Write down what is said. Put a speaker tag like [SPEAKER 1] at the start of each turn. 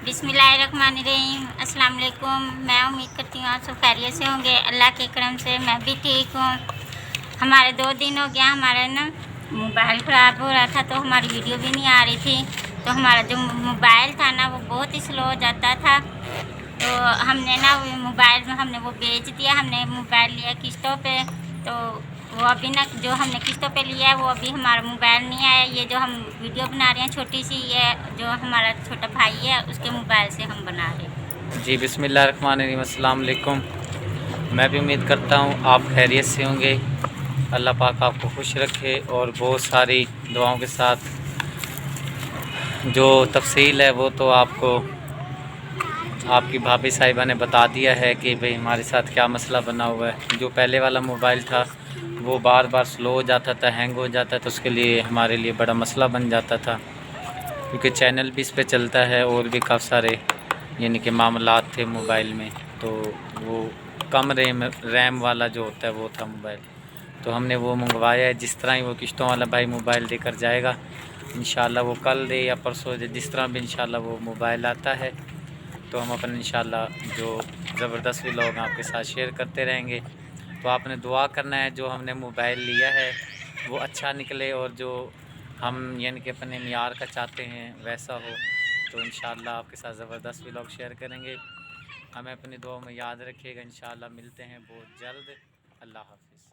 [SPEAKER 1] बिस्मिल्लाहिर्रहमानिर्रहीम। अस्सलाम वालेकुम। मैं उम्मीद करती हूँ आप सब खैरियत से होंगे। अल्लाह के करम से मैं भी ठीक हूँ। हमारे 2 दिन हो गया हमारा ना मोबाइल ख़राब हो रहा था, तो हमारी वीडियो भी नहीं आ रही थी। तो हमारा जो मोबाइल था ना वो बहुत ही स्लो हो जाता था। तो हमने ना वो मोबाइल में हमने वो बेच दिया। हमने मोबाइल लिया किस्तों पे, तो वो अभी ना जो हमने किस्तों पे लिया है वो अभी हमारा मोबाइल नहीं आया। ये जो हम वीडियो बना रहे हैं छोटी सी, ये जो हमारा छोटा भाई है उसके मोबाइल से हम बना रहे हैं।
[SPEAKER 2] जी बिस्मिल्लाहिर्रहमानिर्रहीम। अस्सलाम वालेकुम। मैं भी उम्मीद करता हूँ आप खैरियत से होंगे। अल्लाह पाक आपको खुश रखे और बहुत सारी दुआओं के साथ। जो तफसील है वो तो आपको आपकी भाभी साहिबा ने बता दिया है कि भाई हमारे साथ क्या मसला बना हुआ है। जो पहले वाला मोबाइल था वो बार बार स्लो हो जाता था, हैंग हो जाता था, तो उसके लिए हमारे लिए बड़ा मसला बन जाता था, क्योंकि चैनल भी इस पे चलता है और भी काफ़ी सारे यानी कि मामलात थे मोबाइल में। तो वो कम रैम वाला जो होता है वो था मोबाइल। तो हमने वो मंगवाया है। जिस तरह ही वो किश्तों वाला भाई मोबाइल देकर जाएगा, इंशाल्लाह वो कल दे या परसों दे, जिस तरह भी इंशाल्लाह वो मोबाइल आता है तो हम अपन इंशाल्लाह जो ज़बरदस्त व्लॉग आपके साथ शेयर करते रहेंगे। तो आपने दुआ करना है जो हमने मोबाइल लिया है वो अच्छा निकले और जो हम यानी कि अपने मियार का चाहते हैं वैसा हो। तो इंशाल्लाह आपके साथ ज़बरदस्त व्लॉग शेयर करेंगे। हमें अपनी दुआ में याद रखिएगा। इंशाल्लाह मिलते हैं बहुत जल्द। अल्लाह हाफ़िज़।